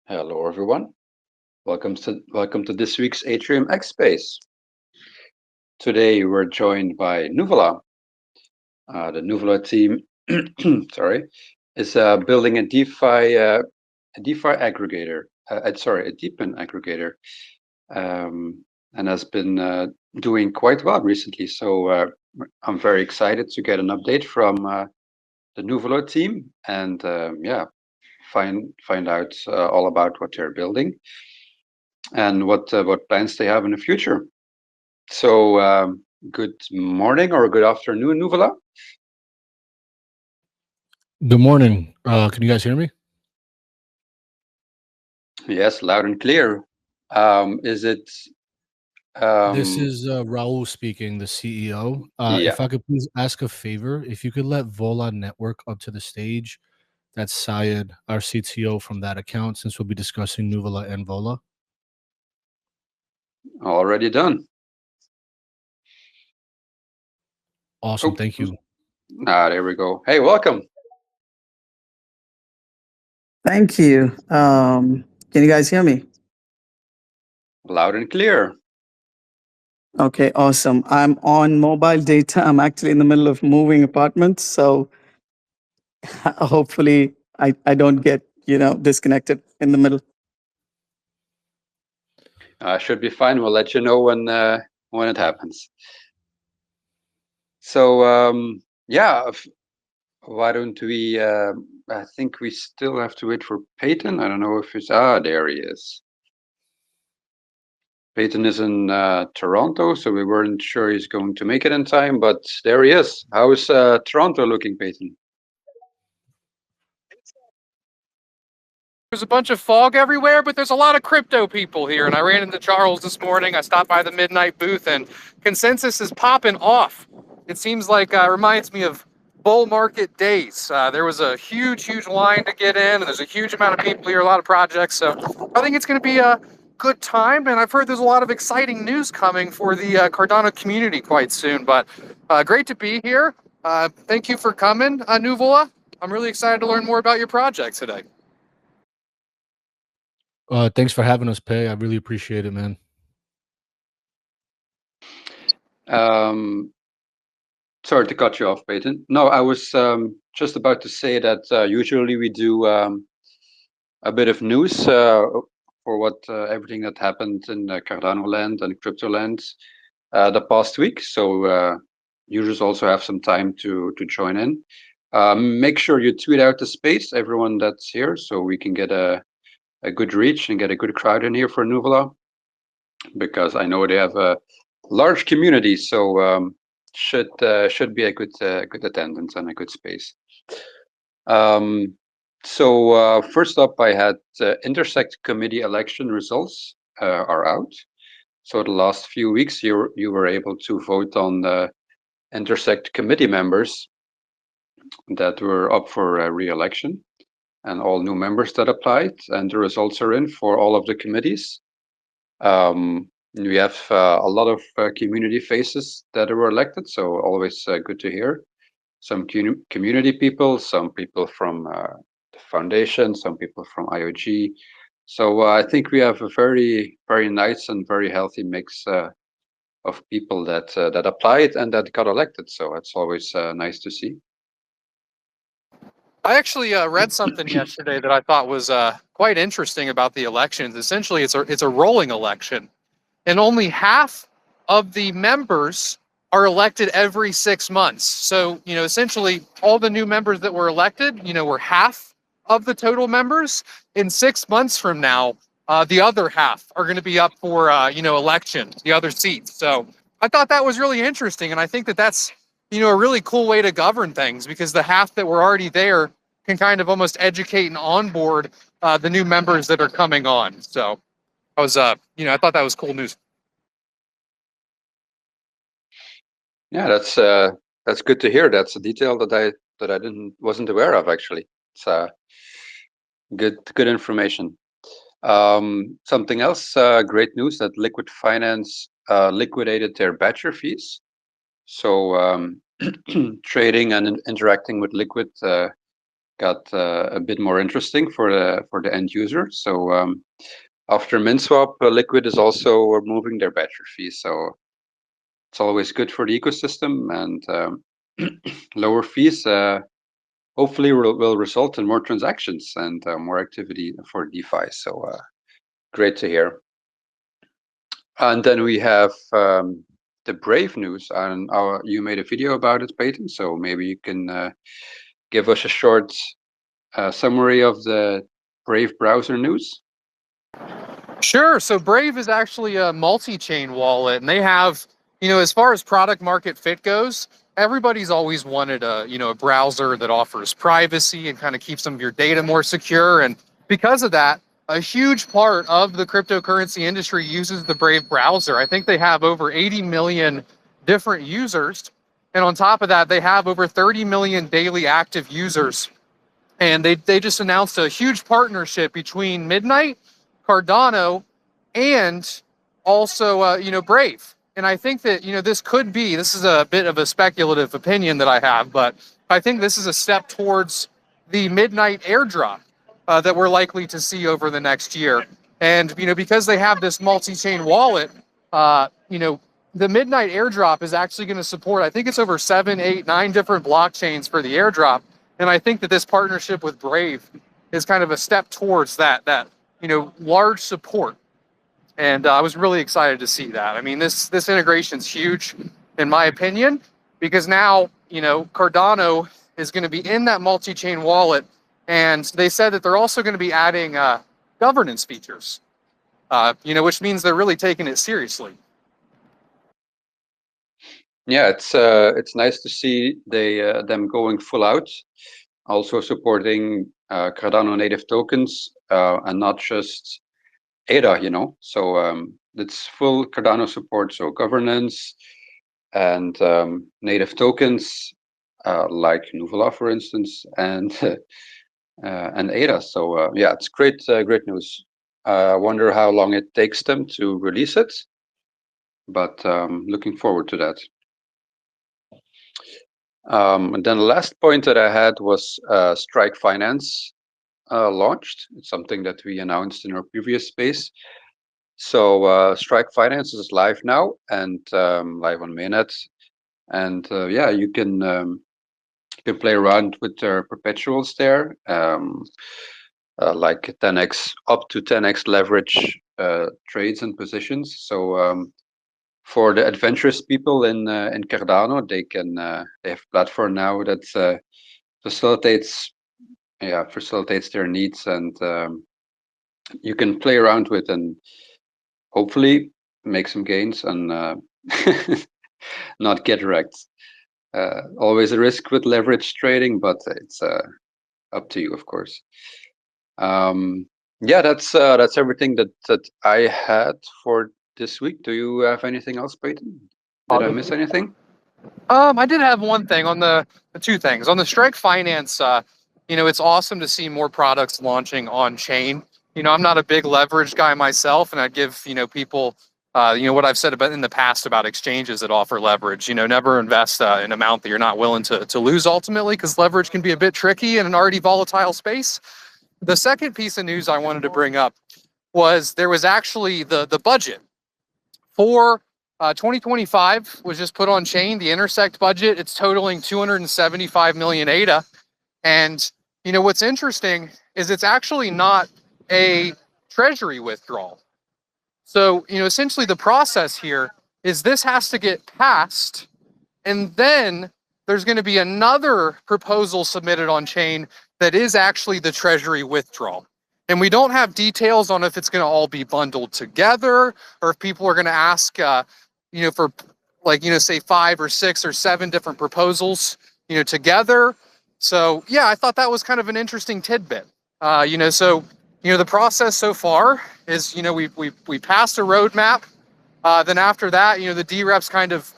Hello, everyone. Welcome to this week's Atrium X Space. Today we're joined by Nuvola. The Nuvola team, sorry, is building a DeFi aggregator. A DePIN aggregator, and has been doing quite well recently. So I'm very excited to get an update from the Nuvola team and find out all about what they're building and what plans they have in the future. So good morning or good afternoon, Nuvola. Good morning. Can you guys hear me? Yes, loud and clear. Is it? This Um, is Raul speaking, the CEO. yeah, If I could please ask a favor, if you could let Vola Network up to the stage, that's Syed, our CTO from that account, since we'll be discussing Nuvola and Vola. already done. Awesome. Oh, Thank you. there we go. Hey, welcome. Thank you. Can you guys hear me? Loud and clear. Okay, awesome. I'm on mobile data. I'm actually in the middle of moving apartments, so hopefully I don't get, disconnected in the middle. Should be fine. We'll let you know when it happens. So why don't we? I think we still have to wait for Peyton. I don't know if it's there he is. Peyton is in Toronto, so we weren't sure he's going to make it in time, but there he is. How is Toronto looking, Peyton? There's a bunch of fog everywhere, but there's a lot of crypto people here. And I ran into Charles this morning. I stopped by the midnight booth, and consensus is popping off. It seems like reminds me of bull market days. There was a huge line to get in, and there's a huge amount of people here, a lot of projects. So I think it's going to be a good time. And I've heard there's a lot of exciting news coming for the Cardano community quite soon. But great to be here. Thank you for coming, Nuvola. I'm really excited to learn more about your project today. Thanks for having us, Pay. I really appreciate it, man. Sorry to cut you off, Peyton. No, I was just about to say that usually we do a bit of news for what everything that happened in Cardano land and crypto land the past week. So users also have some time to join in. Make sure you tweet out the space, everyone that's here, so we can get a good reach and get a good crowd in here for Nuvola, because I know they have a large community, so should be a good attendance and a good space. So first up, I had Intersect committee election results are out. So the last few weeks, you were able to vote on the Intersect committee members that were up for re-election, and all new members that applied, and the results are in for all of the committees. We have a lot of community faces that were elected, so always good to hear. Some community people, some people from the foundation, some people from IOG. So I think we have a very nice and very healthy mix of people that applied and that got elected. So it's always nice to see. I actually read something yesterday that I thought was quite interesting about the elections. Essentially, it's a rolling election, and only half of the members are elected every 6 months. So, essentially, all the new members that were elected, were half of the total members. In 6 months from now, the other half are going to be up for, election, the other seats. So I thought that was really interesting, and I think that that's a really cool way to govern things, because the half that were already there can kind of almost educate and onboard the new members that are coming on. So I was, I thought that was cool news. Yeah, that's good to hear. That's a detail that I wasn't aware of, actually. It's good information. Something else, great news that Liquid Finance liquidated their batcher fees. So trading and interacting with Liquid got a bit more interesting for the end user. So after MinSwap, Liquid is also removing their battery fees. So it's always good for the ecosystem, and lower fees hopefully will result in more transactions and more activity for DeFi. So great to hear. And then we have the Brave news, and you made a video about it, Peyton. So maybe you can give us a short summary of the Brave browser news. Sure. So Brave is actually a multi-chain wallet, and they have, as far as product market fit goes, everybody's always wanted a browser that offers privacy and kind of keeps some of your data more secure. And because of that, a huge part of the cryptocurrency industry uses the Brave browser. I think they have over 80 million different users. And on top of that, they have over 30 million daily active users. And they just announced a huge partnership between Midnight, Cardano, and also Brave. And I think that this is a bit of a speculative opinion that I have, but I think this is a step towards the Midnight airdrop that we're likely to see over the next year. And because they have this multi-chain wallet, the Midnight airdrop is actually going to support, I think it's over 7, 8, 9 different blockchains for the airdrop. And I think that this partnership with Brave is kind of a step towards that large support. And I was really excited to see that. I mean, this integration's huge, in my opinion, because now, Cardano is going to be in that multi-chain wallet. And they said that they're also going to be adding governance features, which means they're really taking it seriously. Yeah, it's nice to see them going full out, also supporting Cardano native tokens and not just ADA, So it's full Cardano support, so governance and native tokens like Nuvola, for instance, and ADA. So yeah, it's great news. I wonder how long it takes them to release it, but looking forward to that. And then the last point that I had was Strike Finance launched. It's something that we announced in our previous space. So Strike Finance is live now and live on mainnet. And yeah, you can play around with their perpetuals there, like 10x up to 10x leverage trades and positions. So for the adventurous people in Cardano, they have a platform now that facilitates their needs, and you can play around with and hopefully make some gains and not get wrecked. Always a risk with leverage trading, but it's up to you, of course. Yeah, that's everything that I had for this week. Do you have anything else, Peyton? Did I miss anything? I did have one thing on the two things on the Strike Finance. It's awesome to see more products launching on chain. I'm not a big leverage guy myself, and I'd give people what I've said about in the past about exchanges that offer leverage. Never invest an amount that you're not willing to lose ultimately, because leverage can be a bit tricky in an already volatile space. The second piece of news I wanted to bring up was there was actually the budget for 2025 was just put on chain. The Intersect budget, it's totaling 275 million ADA. And what's interesting is it's actually not a treasury withdrawal. So essentially the process here is this has to get passed, and then there's going to be another proposal submitted on chain that is actually the treasury withdrawal. And we don't have details on if it's going to all be bundled together, or if people are going to ask, for say 5 or 6 or 7 different proposals, together. So yeah, I thought that was kind of an interesting tidbit. The process so far is, we passed a roadmap. Then after that, the D-reps kind of,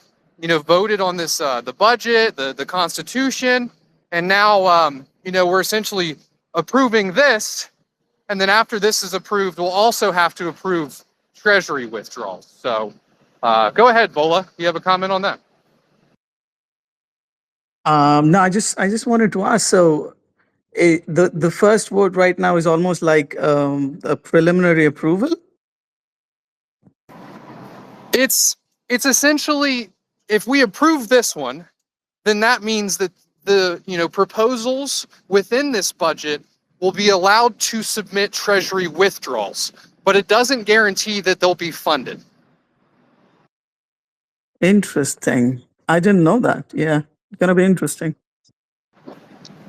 voted on this, the budget, the constitution, and now, we're essentially approving this. And then after this is approved, we'll also have to approve treasury withdrawals. So go ahead, Vola. You have a comment on that? No, I just wanted to ask. So, The first vote right now is almost like a preliminary approval. It's essentially, if we approve this one, then that means that the proposals within this budget will be allowed to submit treasury withdrawals, but it doesn't guarantee that they'll be funded. Interesting. I didn't know that. Yeah, it's gonna be interesting.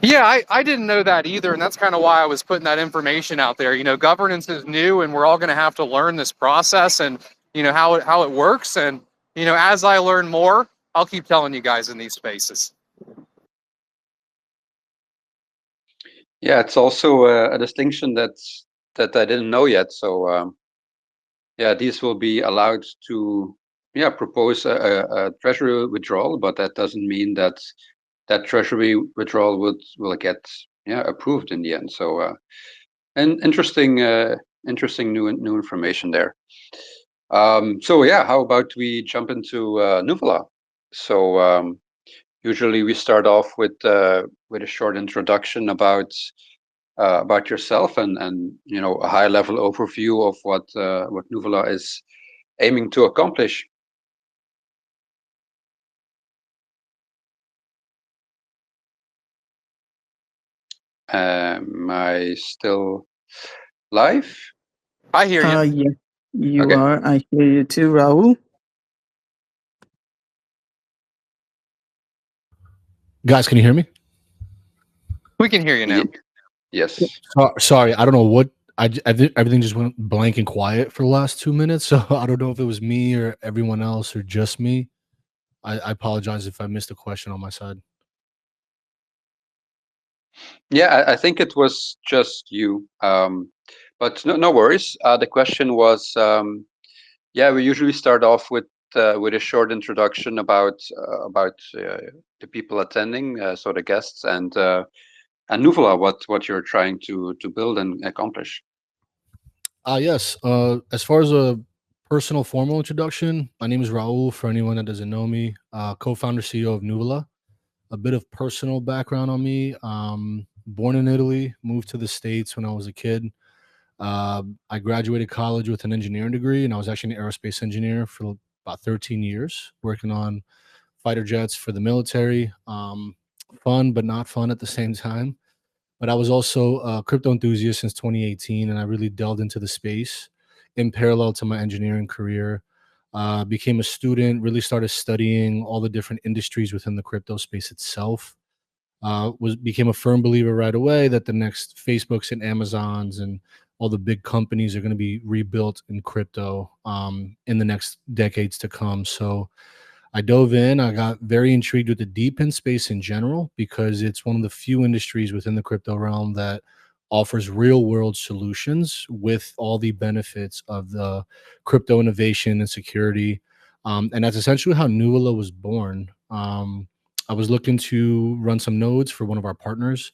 Yeah, I didn't know that either, and that's kind of why I was putting that information out there. Governance is new, and we're all going to have to learn this process and how it works. And as I learn more, I'll keep telling you guys in these spaces. Yeah, it's also a distinction that I didn't know yet. So yeah, these will be allowed to propose a treasury withdrawal, but that doesn't mean that treasury withdrawal will get approved in the end. So and interesting new information there. So yeah, how about we jump into Nuvola? So usually we start off with a short introduction about yourself and a high level overview of what Nuvola is aiming to accomplish. Am I still live? I hear you. Yeah, you Okay. are. I hear you too, Rahul. Guys, can you hear me? We can hear you now. Yes. Sorry, I don't know what everything just went blank and quiet for the last 2 minutes. So I don't know if it was me or everyone else or just me. I apologize if I missed a question on my side. Yeah, I think it was just you. But no worries. The question was, we usually start off with a short introduction about the people attending, so the guests, and Nuvola, what you're trying to build and accomplish. Yes. As far as a personal formal introduction, my name is Rahul. For anyone that doesn't know me, co-founder, CEO of Nuvola. A bit of personal background on me. Born in Italy, moved to the States when I was a kid. I graduated college with an engineering degree, and I was actually an aerospace engineer for about 13 years, working on fighter jets for the military. Fun, but not fun at the same time. But I was also a crypto enthusiast since 2018, and I really delved into the space in parallel to my engineering career. Became a student, really started studying all the different industries within the crypto space itself. Became a firm believer right away that the next Facebooks and Amazons and all the big companies are going to be rebuilt in crypto in the next decades to come. So I dove in. I got very intrigued with the DePIN space in general because it's one of the few industries within the crypto realm that offers real world solutions with all the benefits of the crypto innovation and security. And that's essentially how Nuvola was born. I was looking to run some nodes for one of our partners,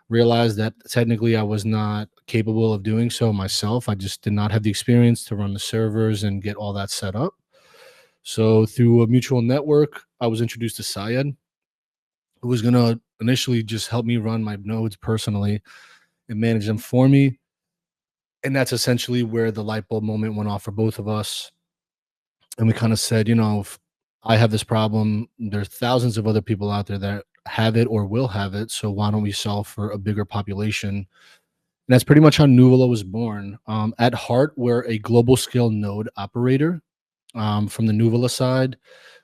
realized that technically I was not capable of doing so myself. I just did not have the experience to run the servers and get all that set up. So through a mutual network, I was introduced to Syed, who was going to initially just help me run my nodes personally and manage them for me. And that's essentially where the light bulb moment went off for both of us. And we kind of said, if I have this problem, there's thousands of other people out there that have it or will have it. So why don't we solve for a bigger population? And that's pretty much how Nuvola was born. At heart, we're a global scale node operator. From the Nuvola side,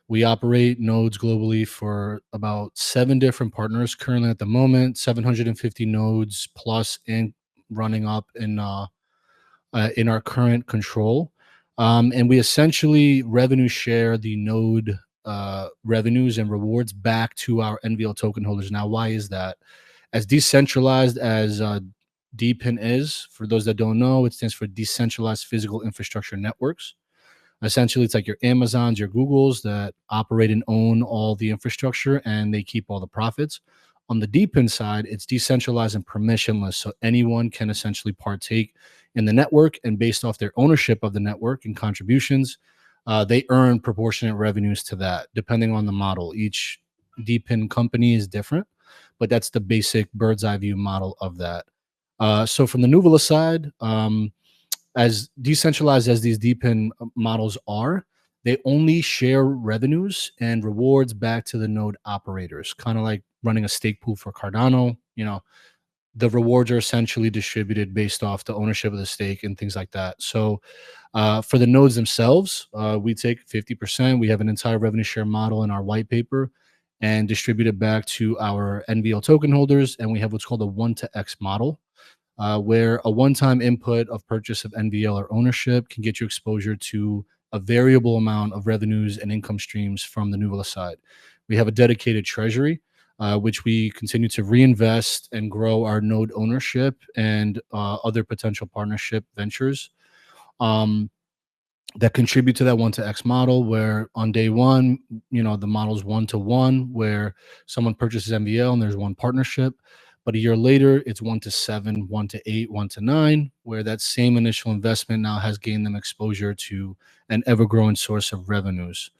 we operate nodes globally for about 7 different partners currently at the moment, 750 nodes plus and running up in our current control. And we essentially revenue share the node revenues and rewards back to our NVL token holders. Now, why is that? As decentralized as DePIN is, for those that don't know, it stands for Decentralized Physical Infrastructure Networks. Essentially, it's like your Amazons, your Googles that operate and own all the infrastructure and they keep all the profits. On the DePIN side, it's decentralized and permissionless. So anyone can essentially partake in the network, and based off their ownership of the network and contributions, they earn proportionate revenues to that, depending on the model. Each DePIN company is different, but that's the basic bird's eye view model of that. So from the Nuvola side, as decentralized as these DePIN models are, they only share revenues and rewards back to the node operators, kind of like running a stake pool for Cardano. The rewards are essentially distributed based off the ownership of the stake and things like that. So for the nodes themselves, we take 50%. We have an entire revenue share model in our white paper and distribute it back to our NVL token holders. And we have what's called a 1-to-X model, where a one-time input of purchase of NVL or ownership can get you exposure to a variable amount of revenues and income streams from the Nuvola side. We have a dedicated treasury, which we continue to reinvest and grow our node ownership and other potential partnership ventures that contribute to that 1-to-X model, where on day one, the model's 1-to-1, where someone purchases NVL and there's one partnership. But a year later, it's 1-to-7, 1-to-8, 1-to-9, where that same initial investment now has gained them exposure to an ever-growing source of revenues.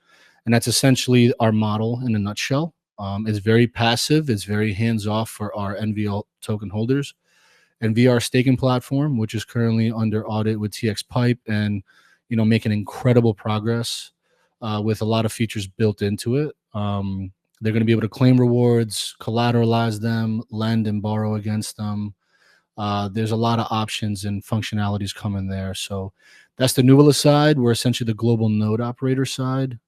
And that's essentially our model in a nutshell. It's very passive. It's very hands-off for our NVL token holders. And via our staking platform, which is currently under audit with TX Pipe and, making incredible progress with a lot of features built into it. They're going to be able to claim rewards, collateralize them, lend and borrow against them. There's a lot of options and functionalities coming there. So that's the Nuvola side. We're essentially the global node operator side.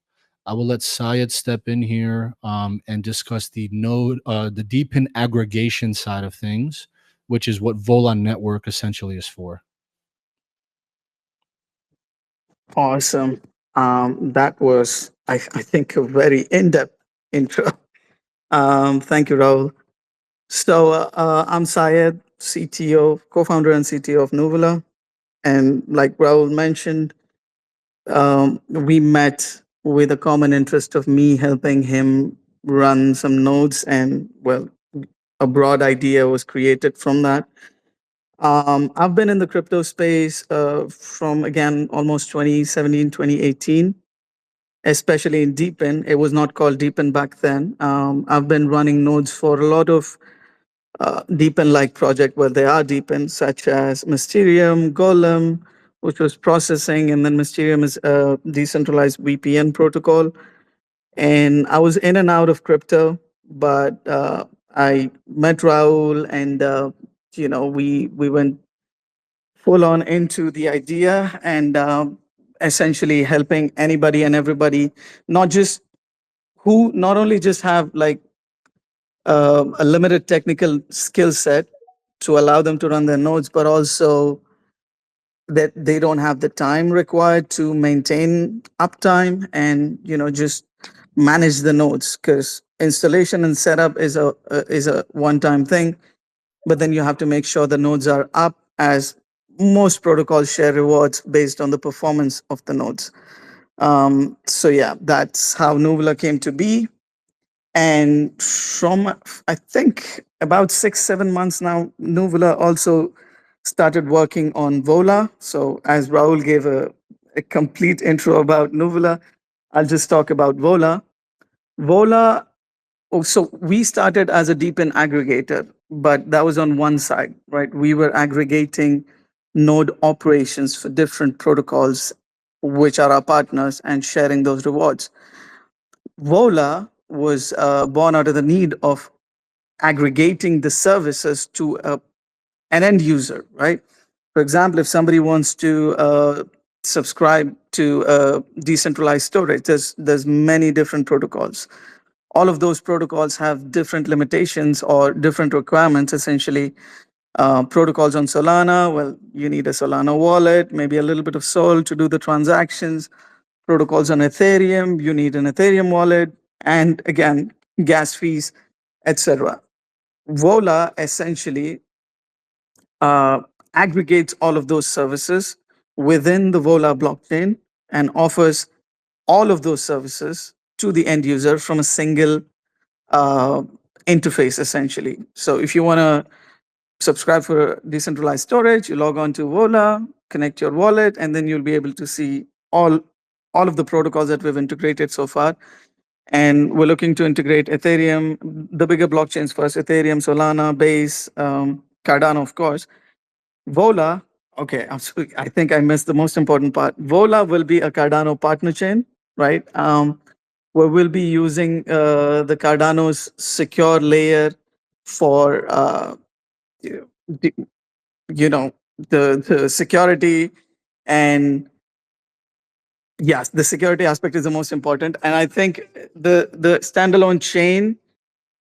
I will let Syed step in here and discuss the DePIN aggregation side of things, which is what Vola Network essentially is for. Awesome. That was, I think, a very in-depth intro. Thank you, Rahul. So I'm Syed, CTO, co-founder and CTO of Nuvola. And like Rahul mentioned, we met with a common interest of me helping him run some nodes, and a broad idea was created from that. I've been in the crypto space from, again, almost 2017, 2018, especially in DePIN. It was not called DePIN back then. I've been running nodes for a lot of DePIN-like project where they are DePIN, such as Mysterium, Golem, which was processing, and then Mysterium is a decentralized VPN protocol. And I was in and out of crypto, but I met Rahul, and we went full on into the idea, and essentially helping anybody and everybody, not only just have like a limited technical skill set to allow them to run their nodes, but also that they don't have the time required to maintain uptime and just manage the nodes, because installation and setup is a one-time thing, but then you have to make sure the nodes are up, as most protocols share rewards based on the performance of the nodes. So yeah, that's how Nuvola came to be. And from, I think, about 6-7 months now, Nuvola also started working on Vola. So as Rahul gave a complete intro about Nuvola, I'll just talk about Vola. Vola, so we started as a DePIN aggregator, but that was on one side, right? We were aggregating node operations for different protocols, which are our partners, and sharing those rewards. Vola was born out of the need of aggregating the services to an end user, right? For example, if somebody wants to subscribe to decentralized storage, there's many different protocols. All of those protocols have different limitations or different requirements, essentially. Protocols on Solana, well, you need a Solana wallet, maybe a little bit of Sol to do the transactions. Protocols on Ethereum, you need an Ethereum wallet, and again, gas fees, etc. Vola essentially aggregates all of those services within the Vola blockchain and offers all of those services to the end user from a single interface, essentially. So if you want to subscribe for decentralized storage, you log on to Vola, connect your wallet, and then you'll be able to see all of the protocols that we've integrated so far. And we're looking to integrate Ethereum, the bigger blockchains first, Ethereum, Solana, Base, Cardano, of course. Vola, okay, I think I missed the most important part. Vola will be a Cardano partner chain, right? Where we'll be using the Cardano's secure layer for the, the security. And yes, the security aspect is the most important. And I think the standalone chain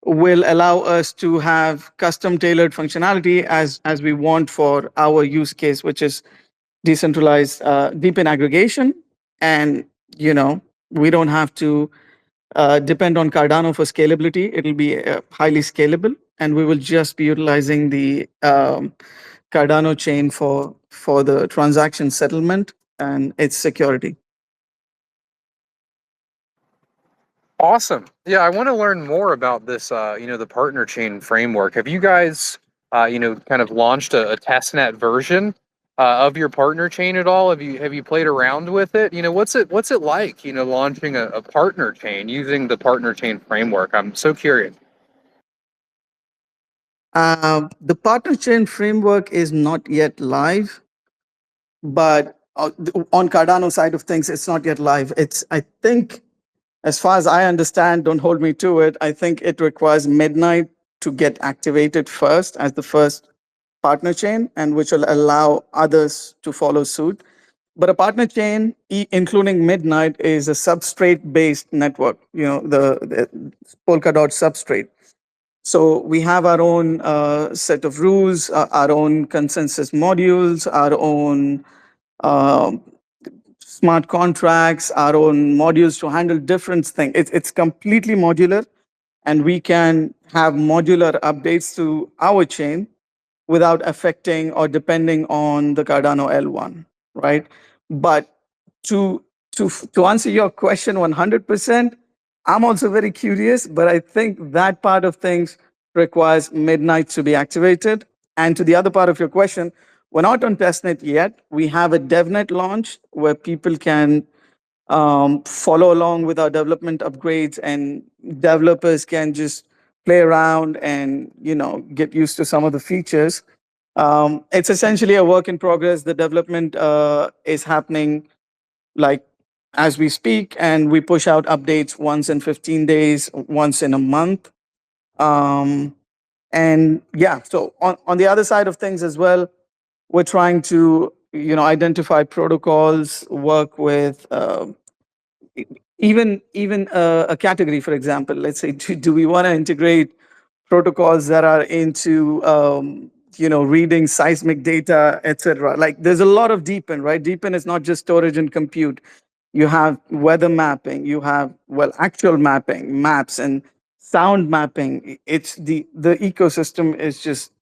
will allow us to have custom tailored functionality as we want for our use case, which is decentralized DePIN aggregation. And we don't have to depend on Cardano for scalability. It'll be highly scalable, and we will just be utilizing the Cardano chain for the transaction settlement and its security. Awesome. Yeah, I want to learn more about this, the partner chain framework. Have you guys, kind of launched a testnet version of your partner chain at all? Have you played around with it? What's it like, launching a partner chain using the partner chain framework? I'm so curious. The partner chain framework is not yet live, but on Cardano side of things, it's not yet live. I think, as far as I understand, don't hold me to it, I think it requires midnight to get activated first as the first partner chain, and which will allow others to follow suit. But a partner chain, including midnight, is a substrate-based network, the Polkadot substrate. So we have our own set of rules, our own consensus modules, our own smart contracts, our own modules to handle different things. It's completely modular, and we can have modular updates to our chain without affecting or depending on the Cardano L1, right? But to answer your question 100%, I'm also very curious, but I think that part of things requires midnight to be activated. And to the other part of your question, we're not on testnet yet. We have a devnet launch where people can follow along with our development upgrades, and developers can just play around and get used to some of the features. It's essentially a work in progress. The development is happening like as we speak, and we push out updates once in 15 days, once in a month. And yeah, so on the other side of things as well, we're trying to identify protocols, work with even a category, for example. Let's say, do we want to integrate protocols that are into reading seismic data, etc. Like, there's a lot of DePIN, right? DePIN is not just storage and compute. You have weather mapping, you have actual mapping, maps, and sound mapping. It's the ecosystem is just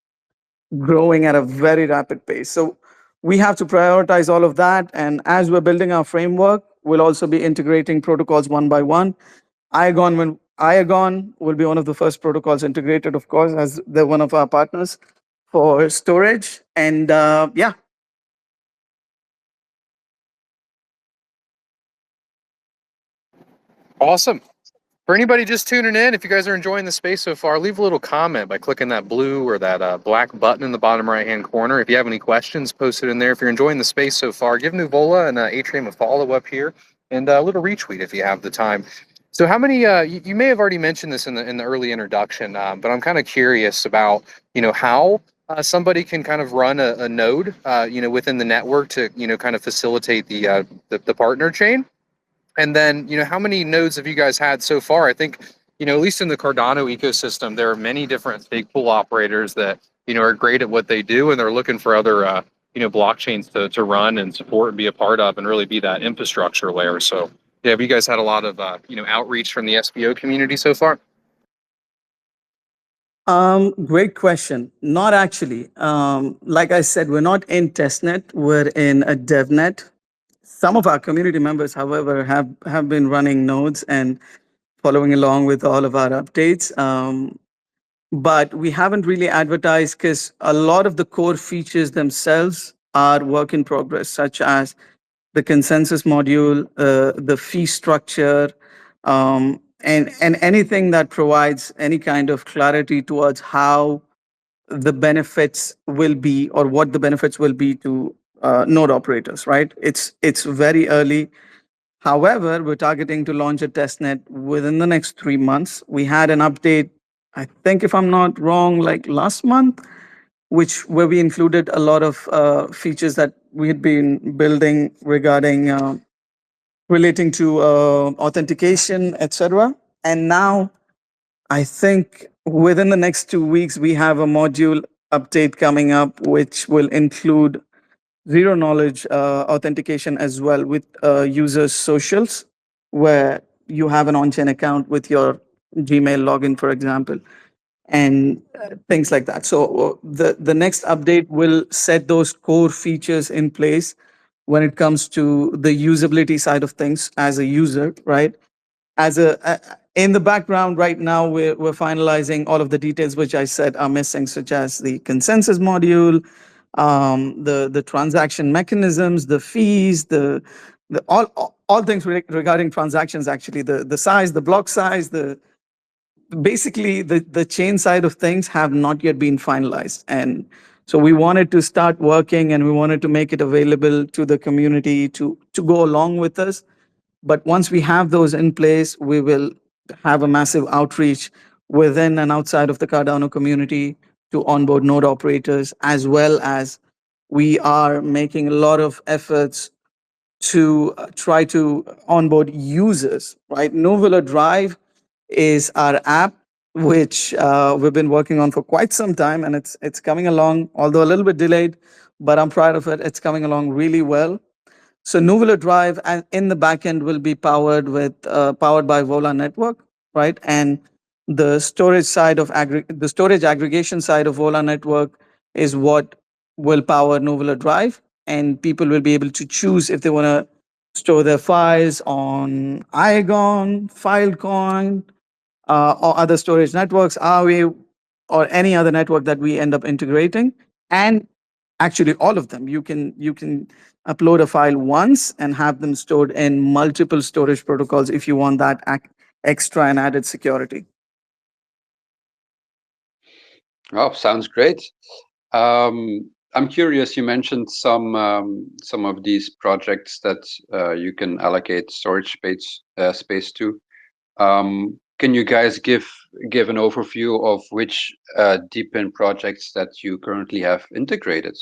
growing at a very rapid pace. So we have to prioritize all of that. And as we're building our framework, we'll also be integrating protocols one by one. Iagon will be one of the first protocols integrated, of course, as they're one of our partners for storage. And yeah. Awesome. For anybody just tuning in, if you guys are enjoying the space so far, leave a little comment by clicking that blue or that black button in the bottom right-hand corner. If you have any questions, post it in there. If you're enjoying the space so far, give Nuvola and Âtrium a follow up here, and a little retweet if you have the time. So how many, you may have already mentioned this in the early introduction, but I'm kind of curious about, how somebody can kind of run a node, within the network to, kind of facilitate the partner chain. And then, how many nodes have you guys had so far? I think, at least in the Cardano ecosystem, there are many different stake pool operators that, are great at what they do, and they're looking for other, blockchains to run and support and be a part of, and really be that infrastructure layer. So, yeah, have you guys had a lot of, outreach from the SPO community so far? Great question. Not actually. Like I said, we're not in testnet. We're in a devnet. Some of our community members, however, have been running nodes and following along with all of our updates. But we haven't really advertised because a lot of the core features themselves are work in progress, such as the consensus module, the fee structure, and anything that provides any kind of clarity towards how the benefits will be or what the benefits will be to node operators, right? It's very early. However, we're targeting to launch a testnet within the next 3 months. We had an update, I think, if I'm not wrong, like last month, which where we included a lot of features that we had been building regarding relating to authentication, etc. And now I think within the next 2 weeks, we have a module update coming up, which will include zero knowledge authentication as well with users' socials, where you have an on chain account with your Gmail login, for example, and things like that. So the next update will set those core features in place when it comes to the usability side of things as a user, right? As a in the background right now, we're finalizing all of the details which I said are missing, such as the consensus module, the transaction mechanisms, the fees, the all things regarding transactions. Actually, the size, the block size, the basically the chain side of things have not yet been finalized, and so we wanted to start working and we wanted to make it available to the community to go along with us. But once we have those in place, we will have a massive outreach within and outside of the Cardano community to onboard node operators, as well as we are making a lot of efforts to try to onboard users, right? Nuvola Drive is our app, which we've been working on for quite some time, and it's coming along, although a little bit delayed, but I'm proud of it. It's coming along really well. So Nuvola Drive in the backend will be powered by Vola network, right? And the storage side of the storage aggregation side of Vola network is what will power Nuvola Drive, and people will be able to choose if they want to store their files on Igon, Filecoin, or other storage networks, Aave, or any other network that we end up integrating. And actually, all of them, you can upload a file once and have them stored in multiple storage protocols if you want that extra and added security. Oh, sounds great. I'm curious. You mentioned some of these projects that you can allocate storage space to. Can you guys give an overview of which DePIN projects that you currently have integrated?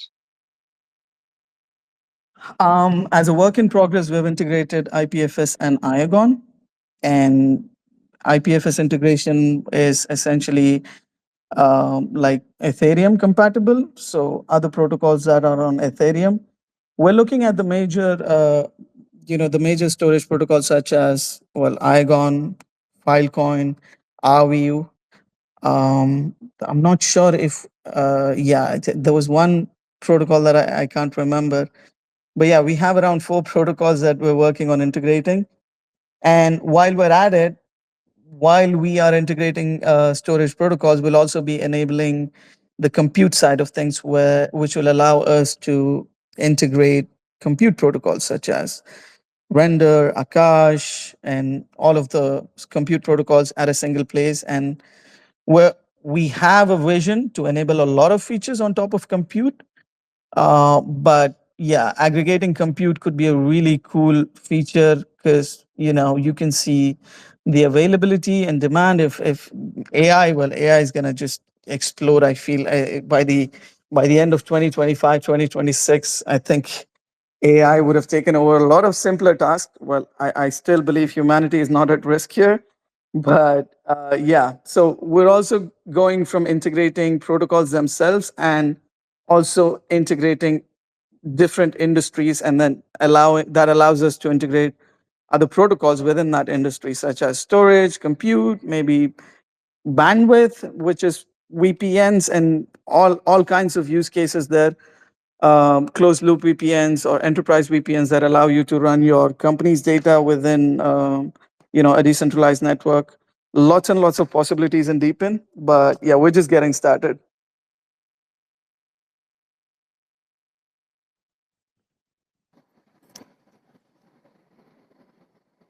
As a work in progress, we've integrated IPFS and Iagon, and IPFS integration is essentially like Ethereum compatible. So other protocols that are on Ethereum, we're looking at the major storage protocols such as, well, Igon, Filecoin, Aave. I'm not sure if there was one protocol that I can't remember, but yeah, we have around 4 protocols that we're working on integrating. And while we're at it, while we are integrating storage protocols, we'll also be enabling the compute side of things, which will allow us to integrate compute protocols such as Render, Akash, and all of the compute protocols at a single place. And where we have a vision to enable a lot of features on top of compute, but yeah, aggregating compute could be a really cool feature because you can see the availability and demand. If AI is gonna just explode. I feel by the end of 2025, 2026, I think AI would have taken over a lot of simpler tasks. Well, I still believe humanity is not at risk here, but yeah. So we're also going from integrating protocols themselves and also integrating different industries, and then allows us to integrate other protocols within that industry, such as storage, compute, maybe bandwidth, which is VPNs, and all kinds of use cases there. Closed loop VPNs or enterprise VPNs that allow you to run your company's data within a decentralized network. Lots and lots of possibilities in DePIN, but yeah, we're just getting started.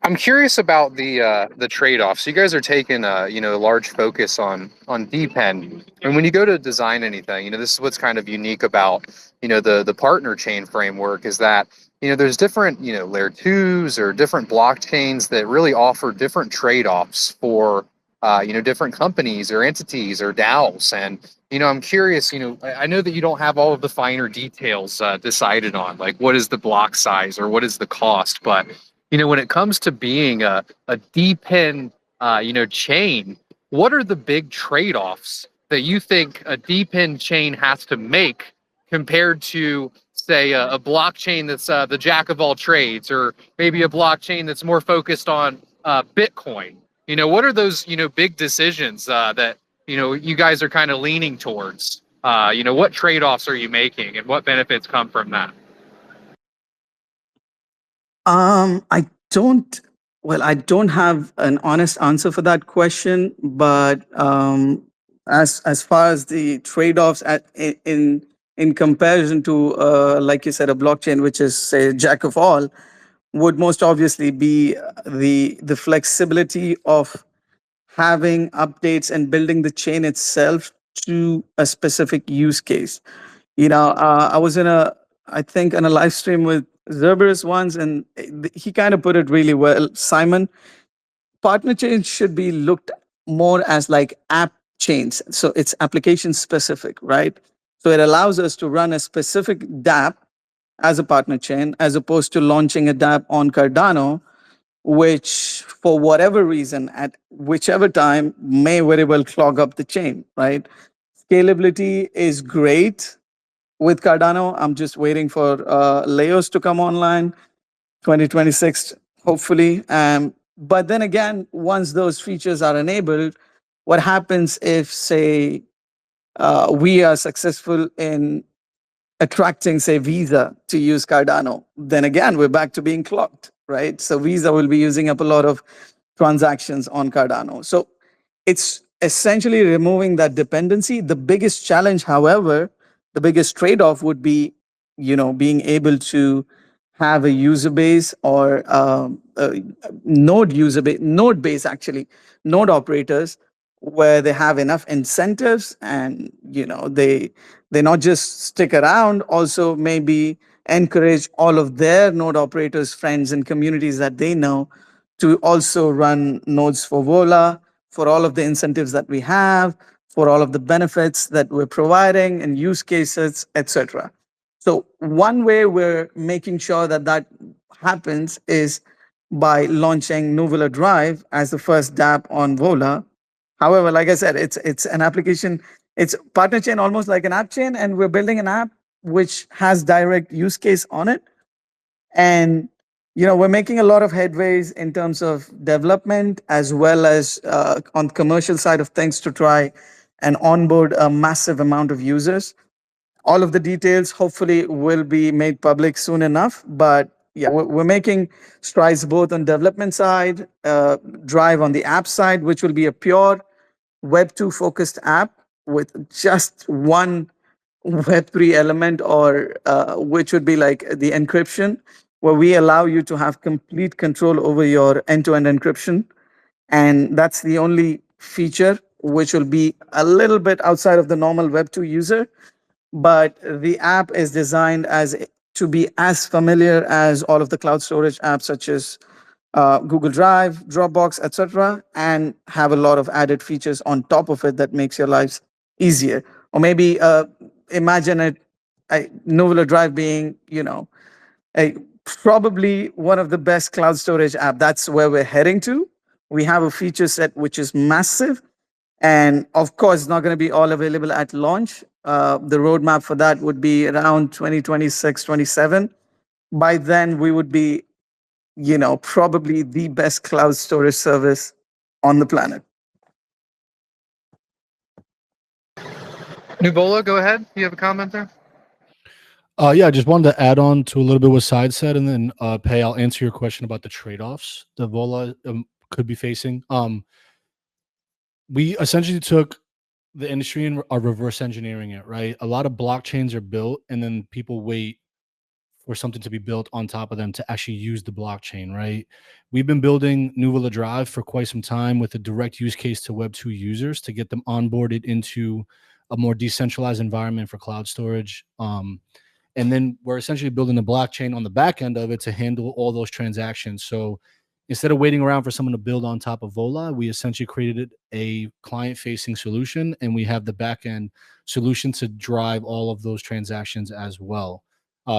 I'm curious about the trade-offs. You guys are taking a large focus on DePIN, and when you go to design anything, this is what's kind of unique about the partner chain framework is that there's different layer twos or different blockchains that really offer different trade-offs for different companies or entities or DAOs. And I'm curious. I know that you don't have all of the finer details decided on, like what is the block size or what is the cost, but when it comes to being a DePIN, chain, what are the big trade-offs that you think a DePIN chain has to make compared to, say, a blockchain that's the jack of all trades, or maybe a blockchain that's more focused on Bitcoin? What are those, big decisions that, you guys are kind of leaning towards? What trade-offs are you making and what benefits come from that? I don't. Well, I don't have an honest answer for that question, but as far as the trade-offs in comparison to, like you said, a blockchain, which is say jack of all, would most obviously be the flexibility of having updates and building the chain itself to a specific use case. I was I think, in a live stream with Zerberus once, and he kind of put it really well. Simon, partner chains should be looked more as like app chains. So it's application specific, right? So it allows us to run a specific dApp as a partner chain, as opposed to launching a dApp on Cardano, which for whatever reason, at whichever time, may very well clog up the chain, right? Scalability is great with Cardano. I'm just waiting for Leos to come online, 2026, hopefully. But then again, once those features are enabled, what happens if, say, we are successful in attracting, say, Visa to use Cardano? Then again, we're back to being clocked, right? So Visa will be using up a lot of transactions on Cardano. So it's essentially removing that dependency. The biggest challenge, however, the biggest trade-off would be, being able to have a user base or a node base, actually, node operators, where they have enough incentives, and they not just stick around, also maybe encourage all of their node operators, friends, and communities that they know to also run nodes for Vola, for all of the incentives that we have, for all of the benefits that we're providing and use cases, etc. So one way we're making sure that that happens is by launching Nuvola Drive as the first dApp on Vola. However, like I said, it's an application, it's partner chain, almost like an app chain, and we're building an app which has direct use case on it. And we're making a lot of headways in terms of development, as well as on the commercial side of things, to try and onboard a massive amount of users. All of the details hopefully will be made public soon enough. But yeah, we're making strides both on development side, Drive on the app side, which will be a pure Web2 focused app with just one Web3 element, or which would be like the encryption, where we allow you to have complete control over your end-to-end encryption. And that's the only feature which will be a little bit outside of the normal Web2 user. But the app is designed to be as familiar as all of the cloud storage apps, such as Google Drive, Dropbox, etc., and have a lot of added features on top of it that makes your lives easier. Or maybe imagine Nuvola Drive being, probably one of the best cloud storage app. That's where we're heading to. We have a feature set which is massive, and of course, it's not going to be all available at launch. The roadmap for that would be around 2026, 27. By then, we would be, probably the best cloud storage service on the planet. Nuvola, go ahead. You have a comment there? Yeah, I just wanted to add on to a little bit what Side said, and then Pei, I'll answer your question about the trade-offs that Vola could be facing. We essentially took the industry and are reverse engineering it, right? A lot of blockchains are built, and then people wait for something to be built on top of them to actually use the blockchain, right? We've been building Nuvola Drive for quite some time with a direct use case to Web2 users to get them onboarded into a more decentralized environment for cloud storage. And then we're essentially building the blockchain on the back end of it to handle all those transactions. So instead of waiting around for someone to build on top of Vola, we essentially created a client-facing solution, and we have the back end solution to drive all of those transactions as well.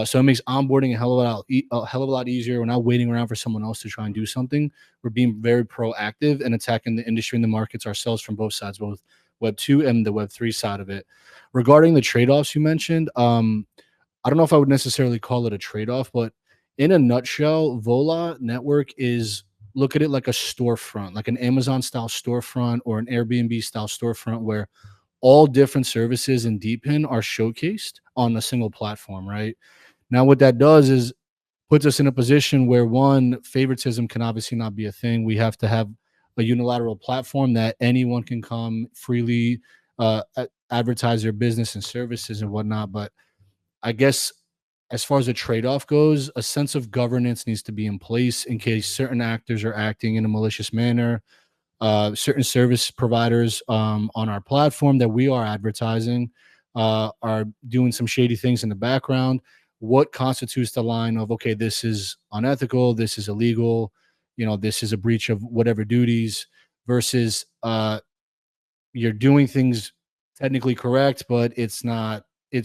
So it makes onboarding a hell of a lot easier. We're not waiting around for someone else to try and do something. We're being very proactive and attacking the industry and the markets ourselves from both sides, both Web 2 and the Web 3 side of it. Regarding the trade-offs you mentioned, I don't know if I would necessarily call it a trade-off, but in a nutshell, Vola Network is, look at it like a storefront, like an Amazon-style storefront or an Airbnb-style storefront where all different services in DePIN are showcased on a single platform, right? Now, what that does is puts us in a position where, one, favoritism can obviously not be a thing. We have to have a unilateral platform that anyone can come freely advertise their business and services and whatnot. But I guess as far as a trade-off goes, a sense of governance needs to be in place in case certain actors are acting in a malicious manner. Certain service providers on our platform that we are advertising are doing some shady things in the background. What constitutes the line of, okay, this is unethical, this is illegal, this is a breach of whatever duties, versus you're doing things technically correct, but it's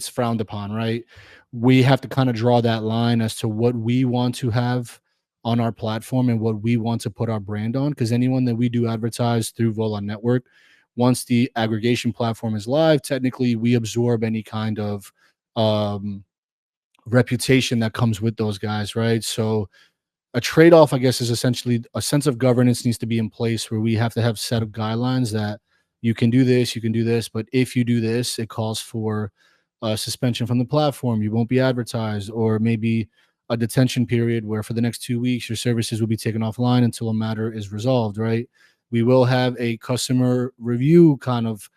frowned upon, right? We have to kind of draw that line as to what we want to have on our platform and what we want to put our brand on, because anyone that we do advertise through Vola Network, once the aggregation platform is live, technically we absorb any kind of reputation that comes with those guys, right? So a trade-off, I guess, is essentially a sense of governance needs to be in place where we have to have set of guidelines that you can do this, but if you do this, it calls for suspension from the platform. You won't be advertised, or maybe a detention period where for the next 2 weeks, your services will be taken offline until a matter is resolved, right? We will have a customer review kind of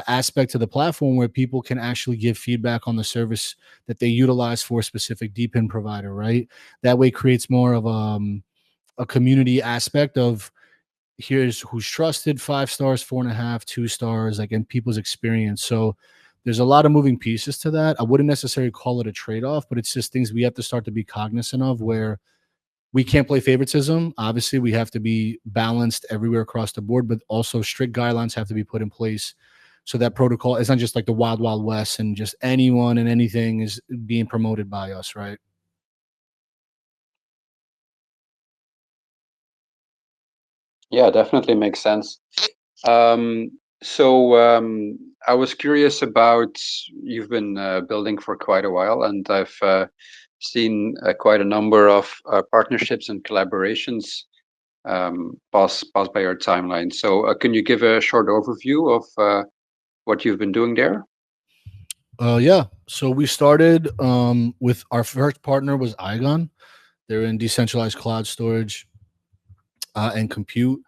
aspect to the platform where people can actually give feedback on the service that they utilize for a specific DePIN provider, right? That way creates more of a community aspect of, here's who's trusted, 5 stars, 4.5, 2 stars, like in people's experience. So there's a lot of moving pieces to that. I wouldn't necessarily call it a trade-off, but it's just things we have to start to be cognizant of, where we can't play favoritism. Obviously, we have to be balanced everywhere across the board, but also strict guidelines have to be put in place so that protocol is not just like the wild, wild west and just anyone and anything is being promoted by us, right? Yeah, definitely makes sense. I was curious about, you've been building for quite a while, and I've seen quite a number of partnerships and collaborations pass by your timeline. So can you give a short overview of what you've been doing there? Yeah. So we started with our first partner was Igon. They're in decentralized cloud storage and compute.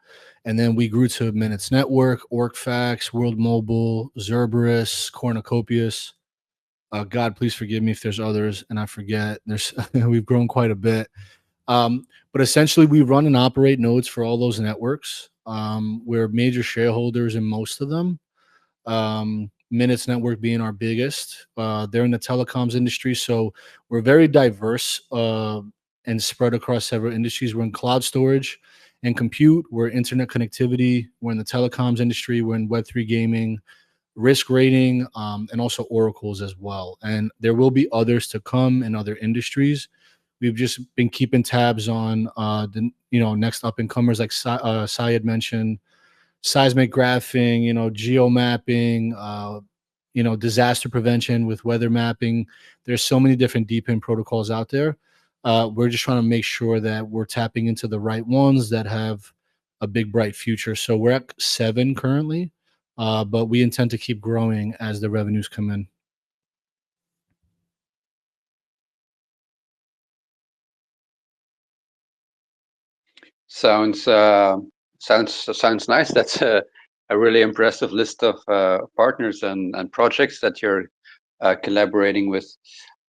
And then we grew to Minutes Network, OrcFax, World Mobile, Zerberus, Cornucopias. God, please forgive me if there's others and I forget. There's we've grown quite a bit. But essentially, we run and operate nodes for all those networks. We're major shareholders in most of them. Minutes Network being our biggest. They're in the telecoms industry, so we're very diverse and spread across several industries. We're in cloud storage and compute. We're internet connectivity. We're in the telecoms industry. We're in Web3 gaming, risk rating, and also oracles as well. And there will be others to come in other industries. We've just been keeping tabs on the next up and comers, like Syed mentioned, seismic graphing, geo mapping, disaster prevention with weather mapping. There's so many different DePIN protocols out there. We're just trying to make sure that we're tapping into the right ones that have a big, bright future. So we're at 7 currently, but we intend to keep growing as the revenues come in. Sounds nice. That's a really impressive list of partners and projects that you're collaborating with.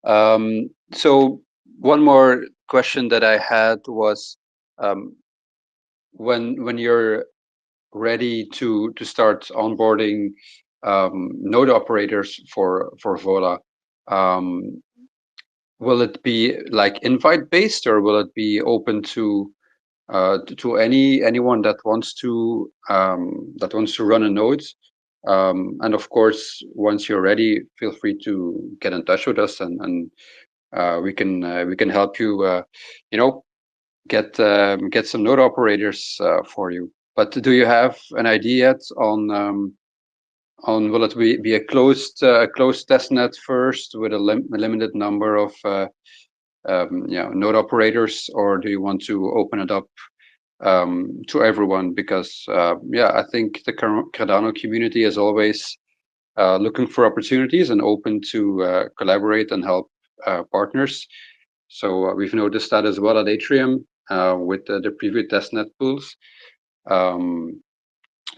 So one more question that I had was, when you're ready to start onboarding node operators for Vola, will it be like invite based, or will it be open to anyone that wants to run a node? And of course, once you're ready, feel free to get in touch with us, and we can help you, get some node operators for you. But do you have an idea yet on will it be a closed testnet first with a limited number of node operators, or do you want to open it up to everyone? Because I think the Cardano community is always looking for opportunities and open to collaborate and help partners. So we've noticed that as well at Âtrium with the preview testnet pools.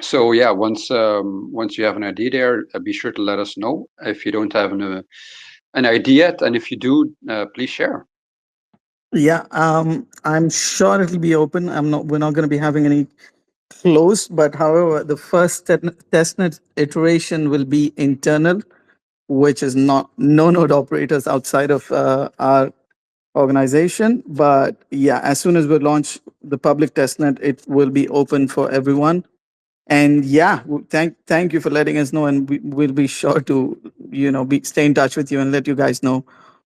So yeah, once you have an idea there, be sure to let us know if you don't have an idea yet, and if you do, please share. Yeah, I'm sure it'll be open. We're not going to be having any closed, but however, the first testnet iteration will be internal, which is no node operators outside of our organization. But yeah, as soon as we launch the public testnet, it will be open for everyone. And yeah, thank you for letting us know, and we'll be sure to stay in touch with you and let you guys know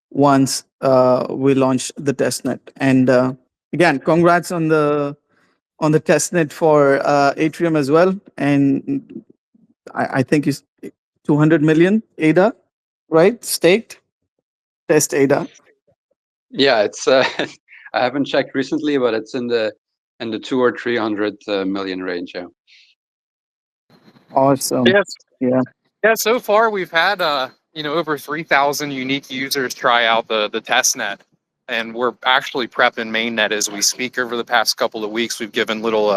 once we launch the testnet. And again, congrats on the testnet for Âtrium as well. And I think it's 200 million ADA, right? Staked test ADA. Yeah, it's I haven't checked recently, but it's in the 200 or 300 million range. Yeah. Awesome. Yes. Yeah. Yeah, so far we've had over 3,000 unique users try out the testnet, and we're actually prepping mainnet as we speak. Over the past couple of weeks, we've given little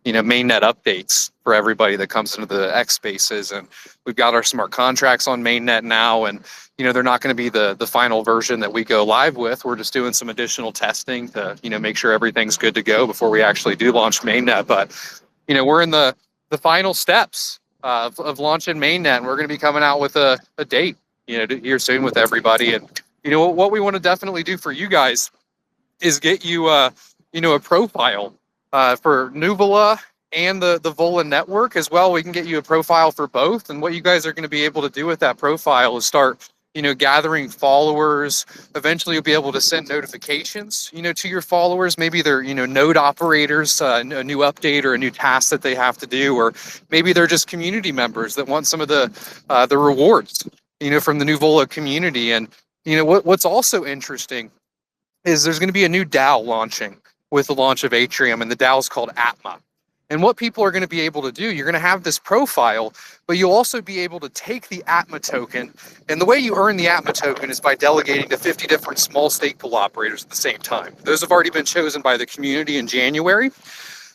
mainnet updates for everybody that comes into the X spaces, and we've got our smart contracts on mainnet now, and they're not going to be the final version that we go live with. We're just doing some additional testing to make sure everything's good to go before we actually do launch mainnet. But we're in the final steps of launching mainnet, and we're going to be coming out with a date here soon with everybody. And what we want to definitely do for you guys is get you a profile for Nuvola and the Vola network as well. We can get you a profile for both, and what you guys are going to be able to do with that profile is start gathering followers. Eventually you'll be able to send notifications to your followers. Maybe they're node operators, a new update or a new task that they have to do, or maybe they're just community members that want some of the rewards from the Nuvola community. And what's also interesting is there's going to be a new DAO launching with the launch of Âtrium, and the DAO is called Atma. And what people are going to be able to do, you're going to have this profile, but you'll also be able to take the Atma token. And the way you earn the Atma token is by delegating to 50 different small stake pool operators at the same time. Those have already been chosen by the community in January.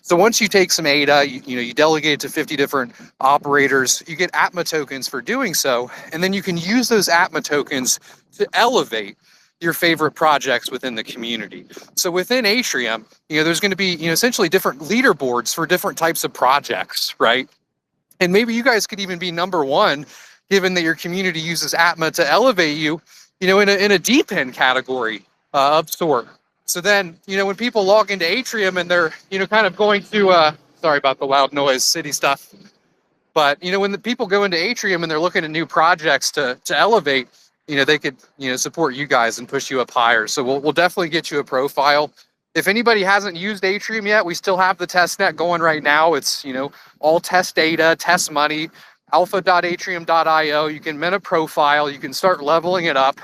So once you take some ADA, you delegate it to 50 different operators, you get Atma tokens for doing so. And then you can use those Atma tokens to elevate your favorite projects within the community. So within Âtrium, there's going to be essentially different leaderboards for different types of projects, right? And maybe you guys could even be number one, given that your community uses Atma to elevate you, in a DePIN category of sort. So then, when people log into Âtrium and they're kind of going to sorry about the loud noise, city stuff. But when the people go into Âtrium and they're looking at new projects to elevate, they could support you guys and push you up higher. So we'll definitely get you a profile. If anybody hasn't used Âtrium yet, we still have the testnet going right now. It's all test data, test money, alpha.atrium.io. You can mint a profile, you can start leveling it up.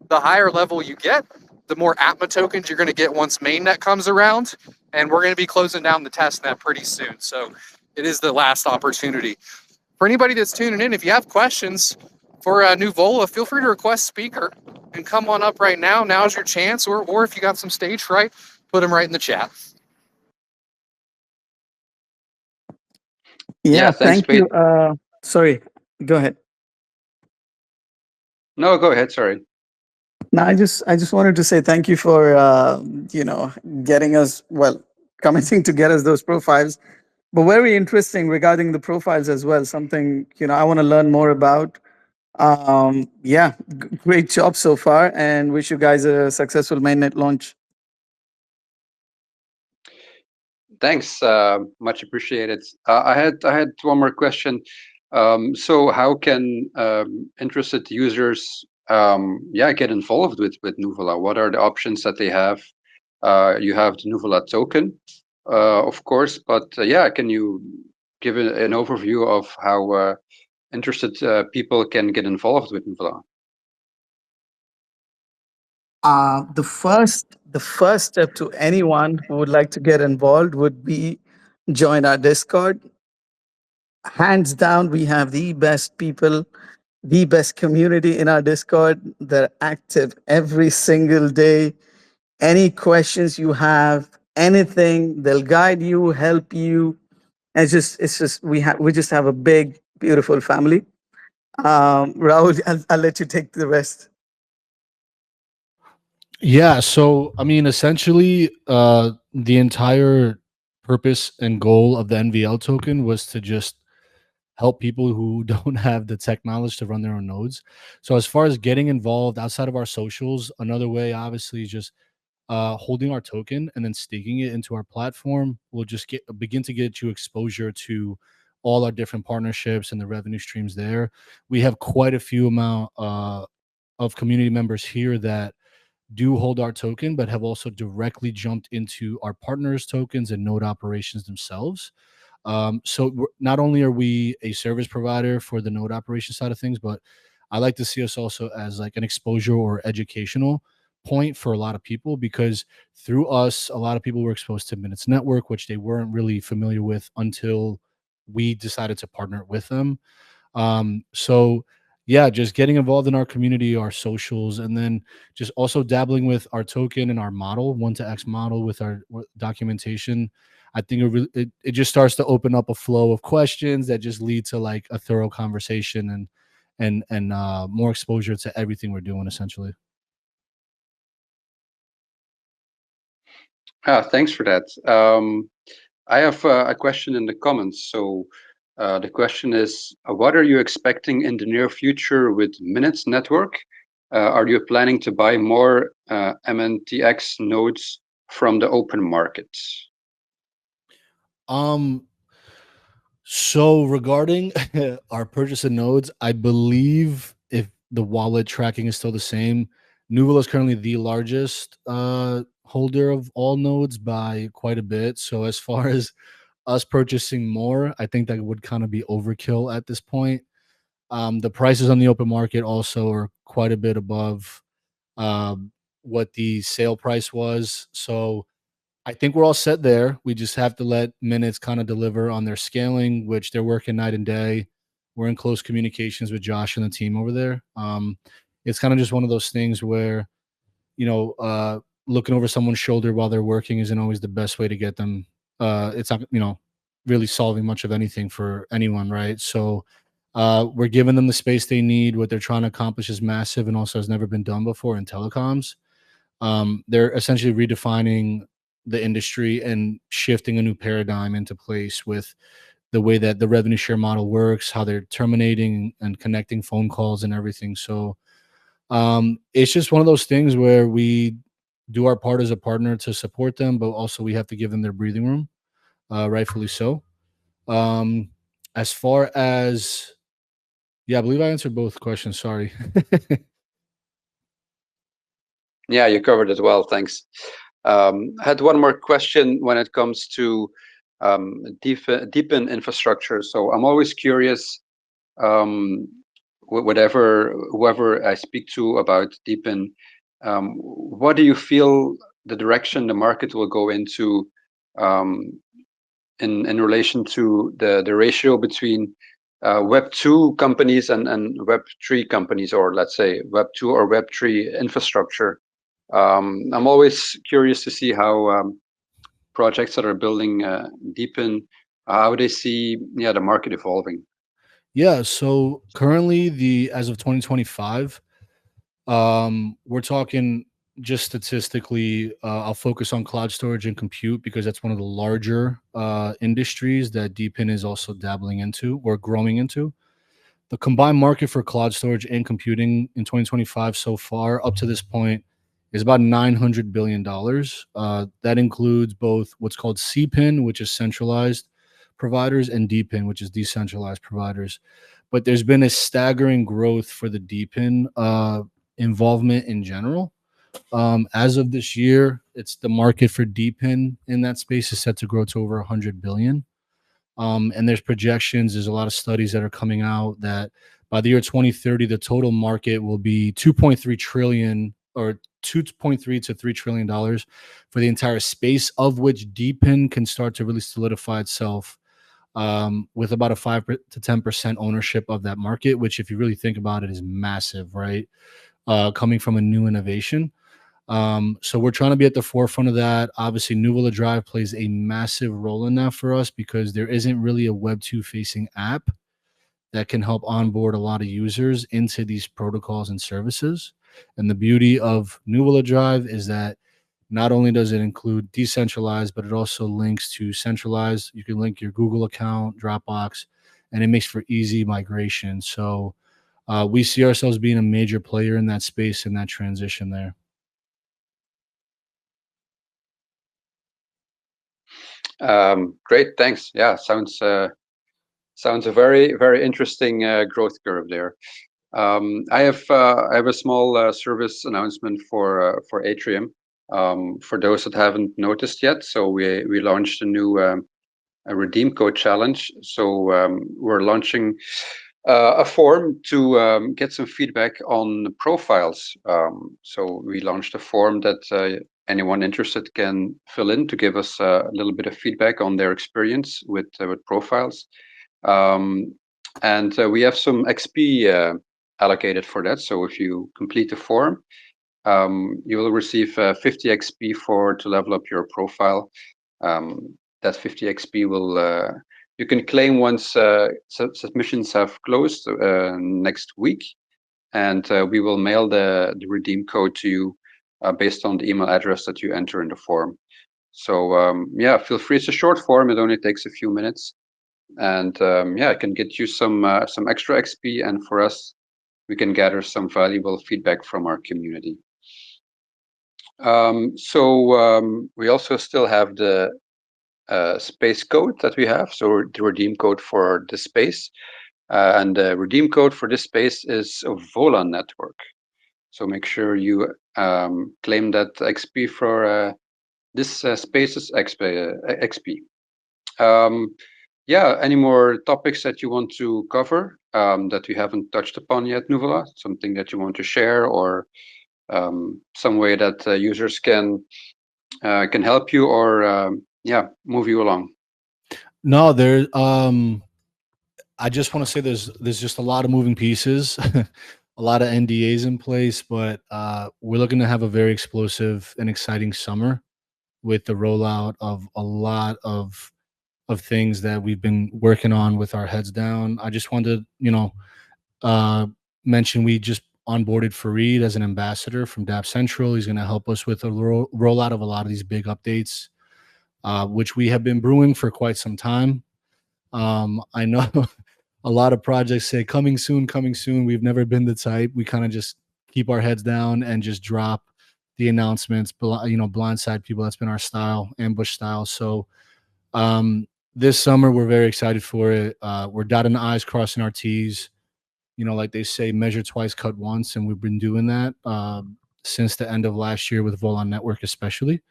The higher level you get, the more Atma tokens you're going to get once mainnet comes around, and we're going to be closing down the testnet pretty soon. So it is the last opportunity. For anybody that's tuning in, if you have questions for Nuvola, feel free to request speaker and come on up right now. Now's your chance, or if you got some stage fright, put them right in the chat. Yeah, thanks, thank you. Sorry, go ahead. No, go ahead. Sorry. No, I just wanted to say thank you for getting us, well, commenting to get us those profiles. But very interesting regarding the profiles as well. Something I want to learn more about. Yeah, great job so far, and wish you guys a successful mainnet launch. Thanks, much appreciated. I had one more question. So how can interested users get involved with Nuvola? What are the options that they have? You have the Nuvola token, of course, but can you give an overview of how interested people can get involved with Nuvola? The first step to anyone who would like to get involved would be join our Discord. Hands down, we have the best people, the best community in our Discord. They're active every single day. Any questions you have, anything, they'll guide you, help you. It's just we just have a big, beautiful family. Rahul, I'll let you take the rest. Yeah, so I mean, essentially, the entire purpose and goal of the NVL token was to just help people who don't have the tech knowledge to run their own nodes. So as far as getting involved outside of our socials, another way obviously is just holding our token and then staking it into our platform will just begin to get you exposure to all our different partnerships and the revenue streams there. We have quite a few amount of community members here that do hold our token, but have also directly jumped into our partners' tokens and node operations themselves. So not only are we a service provider for the node operation side of things, but I like to see us also as like an exposure or educational point for a lot of people, because through us, a lot of people were exposed to Minutes Network, which they weren't really familiar with until we decided to partner with them. So yeah, just getting involved in our community, our socials, and then just also dabbling with our token and our model, 1 to X model with our documentation. I think it just starts to open up a flow of questions that just lead to like a thorough conversation and more exposure to everything we're doing essentially. Thanks for that. I have a question in the comments. So the question is, what are you expecting in the near future with Minutes Network? Are you planning to buy more MNTX nodes from the open market? So regarding our purchase of nodes, I believe if the wallet tracking is still the same, Nuvola is currently the largest holder of all nodes by quite a bit. So as far as us purchasing more, I think that would kind of be overkill at this point. The prices on the open market also are quite a bit above what the sale price was. So I think we're all set there. We just have to let Minutes kind of deliver on their scaling, which they're working night and day. We're in close communications with Josh and the team over there. It's kind of just one of those things where, looking over someone's shoulder while they're working isn't always the best way to get them. It's not, really solving much of anything for anyone, right? So we're giving them the space they need. What they're trying to accomplish is massive and also has never been done before in telecoms. They're essentially redefining the industry and shifting a new paradigm into place with the way that the revenue share model works, how they're terminating and connecting phone calls and everything. So it's just one of those things where we do our part as a partner to support them, but also we have to give them their breathing room, rightfully so. As far as, yeah, I believe I answered both questions. Sorry. Yeah, you covered it well. Thanks. I had one more question when it comes to DePIN infrastructure. So I'm always curious, whoever I speak to about DePIN, what do you feel the direction the market will go into in relation to the ratio between Web2 companies and Web3 companies, or let's say Web2 or Web3 infrastructure? I'm always curious to see how projects that are building DePIN, how they see the market evolving. Yeah, so currently as of 2025, We're talking just statistically, I'll focus on cloud storage and compute because that's one of the larger industries that DePIN is also dabbling into or growing into. The combined market for cloud storage and computing in 2025 so far, up to this point, is about $900 billion. That includes both what's called CPIN, which is centralized providers, and DePIN, which is decentralized providers. But there's been a staggering growth for the DePIN involvement in general. As of this year, it's the market for DePIN in that space is set to grow to over 100 billion. And there's projections, there's a lot of studies that are coming out that by the year 2030, the total market will be 2.3 trillion or 2.3 to $3 trillion for the entire space, of which DePIN can start to really solidify itself with about a 5 to 10% ownership of that market, which, if you really think about it, is massive, right? Coming from a new innovation. So we're trying to be at the forefront of that. Obviously, Nuvola Drive plays a massive role in that for us because there isn't really a Web2 facing app that can help onboard a lot of users into these protocols and services. And the beauty of Nuvola Drive is that not only does it include decentralized, but it also links to centralized. You can link your Google account, Dropbox, and it makes for easy migration. So we see ourselves being a major player in that space and that transition there. Great, thanks. Yeah, sounds a very, very interesting growth curve there. I have a small service announcement for Âtrium. For those that haven't noticed yet, so we launched a new a redeem code challenge. So we're launching a form to get some feedback on profiles. So we launched a form that anyone interested can fill in to give us a little bit of feedback on their experience with profiles. And we have some XP allocated for that. So if you complete the form, you will receive 50 XP to level up your profile. That 50 XP will you can claim once submissions have closed next week, and we will mail the redeem code to you based on the email address that you enter in the form. So yeah, feel free. It's a short form; it only takes a few minutes, and yeah, it can get you some extra XP, and for us, we can gather some valuable feedback from our community. So we also still have the space code that we have, so the redeem code for the space, and the redeem code for this space is a Vola network. So make sure you claim that XP for this space's XP. Yeah, any more topics that you want to cover that we haven't touched upon yet, Nuvola? Something that you want to share, or some way that users can help you, or yeah, move you along? No, there. I just want to say there's just a lot of moving pieces, a lot of NDAs in place, but we're looking to have a very explosive and exciting summer with the rollout of a lot of things that we've been working on with our heads down. I just wanted to, mention we just onboarded Fareed as an ambassador from Dapp Central. He's going to help us with the rollout of a lot of these big updates, which we have been brewing for quite some time. I know a lot of projects say coming soon, coming soon. We've never been the type. We kind of just keep our heads down and just drop the announcements, blindside people. That's been our style, ambush style. So this summer, we're very excited for it. We're dotting the I's, crossing our T's. Like they say, measure twice, cut once. And we've been doing that since the end of last year with Vola Network, especially.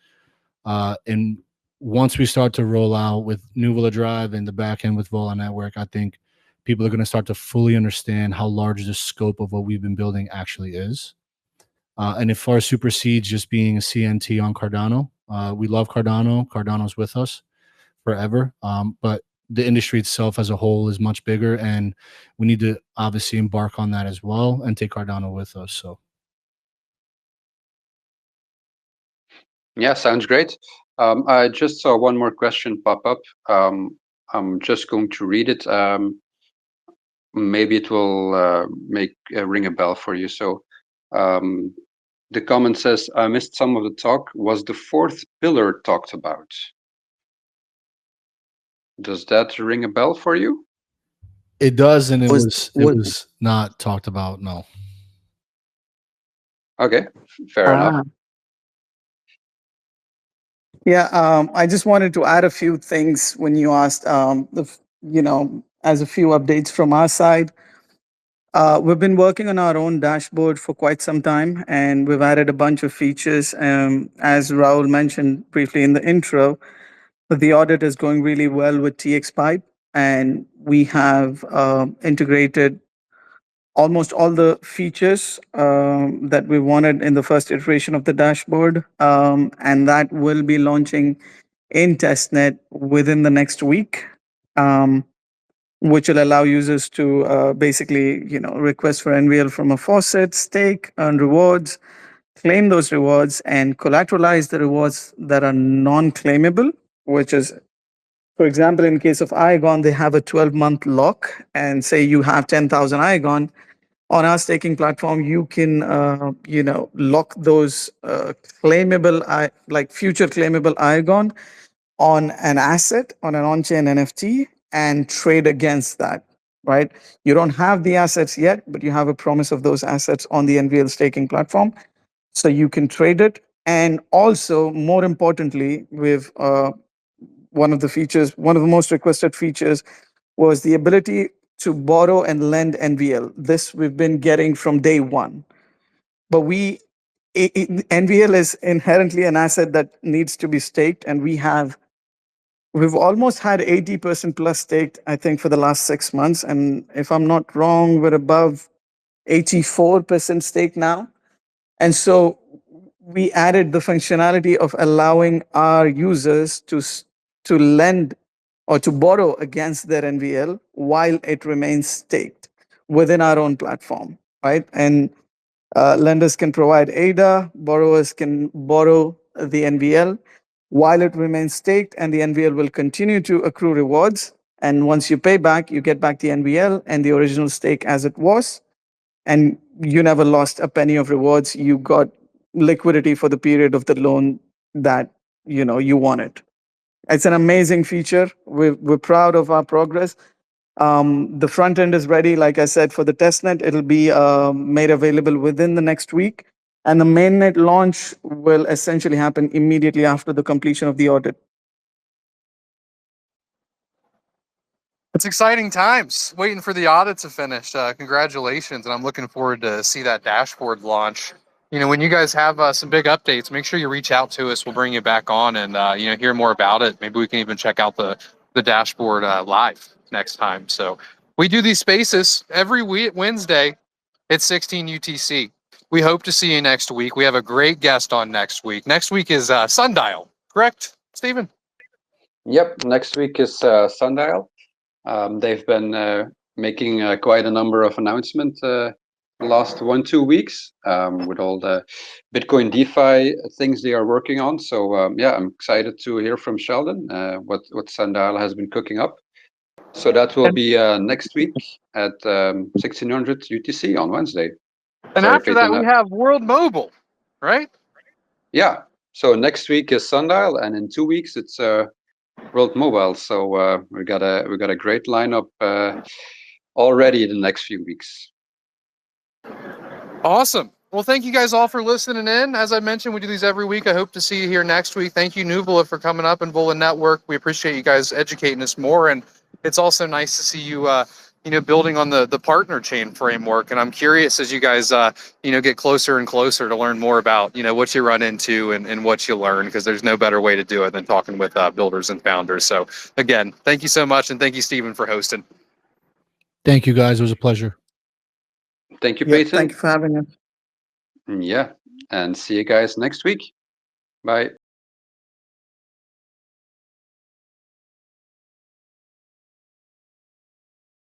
And once we start to roll out with Nuvola Drive and the back end with Vola Network, I think people are going to start to fully understand how large the scope of what we've been building actually is. And it far supersedes just being a CNT on Cardano. We love Cardano. Cardano's with us forever. But the industry itself as a whole is much bigger, and we need to obviously embark on that as well and take Cardano with us. So. Yeah, sounds great. I just saw one more question pop up. I'm just going to read it. Maybe it will ring a bell for you. So The comment says, I missed some of the talk. Was the fourth pillar talked about? Does that ring a bell for you? It does, and it Was- was not talked about. No. Okay, fair enough. Yeah, I just wanted to add a few things when you asked, as a few updates from our side. We've been working on our own dashboard for quite some time, and we've added a bunch of features. As Raul mentioned briefly in the intro, the audit is going really well with TXPipe, and we have integrated almost all the features that we wanted in the first iteration of the dashboard, and that will be launching in testnet within the next week, which will allow users to basically, request for NVL from a faucet, stake, earn rewards, claim those rewards, and collateralize the rewards that are non-claimable, which is, for example, in case of IGON, they have a 12-month lock, and say you have 10,000 IGON. On our staking platform, you can, lock those claimable, like future claimable IGON on an asset, on an on-chain NFT, and trade against that, right? You don't have the assets yet, but you have a promise of those assets on the NVL staking platform. So you can trade it. And also, more importantly, with one of the most requested features was the ability to borrow and lend NVL. This we've been getting from day one. But NVL is inherently an asset that needs to be staked, and we've almost had 80% plus staked, I think, for the last 6 months. And if I'm not wrong, we're above 84% stake now. And so we added the functionality of allowing our users to lend or to borrow against their NVL while it remains staked within our own platform, right? And lenders can provide ADA, borrowers can borrow the NVL while it remains staked, and the NVL will continue to accrue rewards. And once you pay back, you get back the NVL and the original stake as it was. And you never lost a penny of rewards. You got liquidity for the period of the loan that you wanted. It's an amazing feature. We're proud of our progress. The front end is ready, like I said, for the testnet. It'll be made available within the next week. And the mainnet launch will essentially happen immediately after the completion of the audit. It's exciting times. Waiting for the audit to finish. Congratulations, and I'm looking forward to see that dashboard launch. When you guys have some big updates, make sure you reach out to us. We'll bring you back on and hear more about it. Maybe we can even check out the dashboard live next time. So we do these spaces every Wednesday at 16 UTC. We hope to see you next week. We have a great guest on next week. Next week is Sundial, correct, Stephen? Yep, next week is Sundial. They've been making quite a number of announcements the last 1-2 weeks with all the Bitcoin DeFi things they are working on. So yeah, I'm excited to hear from Sheldon what Sundial has been cooking up. So that will be next week at 1600 UTC on Wednesday. And Sorry, after that, we have World Mobile, right? Yeah. So next week is Sundial, and in 2 weeks it's World Mobile. So we got a great lineup already in the next few weeks. Awesome. Well, thank you guys all for listening in. As I mentioned, we do these every week. I hope to see you here next week. Thank you, Nuvola, for coming up and Vola Network. We appreciate you guys educating us more, and it's also nice to see you building on the partner chain framework. And I'm curious as you guys get closer and closer to learn more about what you run into and what you learn, because there's no better way to do it than talking with builders and founders. So again, thank you so much, and thank you, Stephen, for hosting. Thank you, guys. It was a pleasure. Thank you, Yeah, Peyton. thank you for having us. Yeah, and see you guys next week. Bye.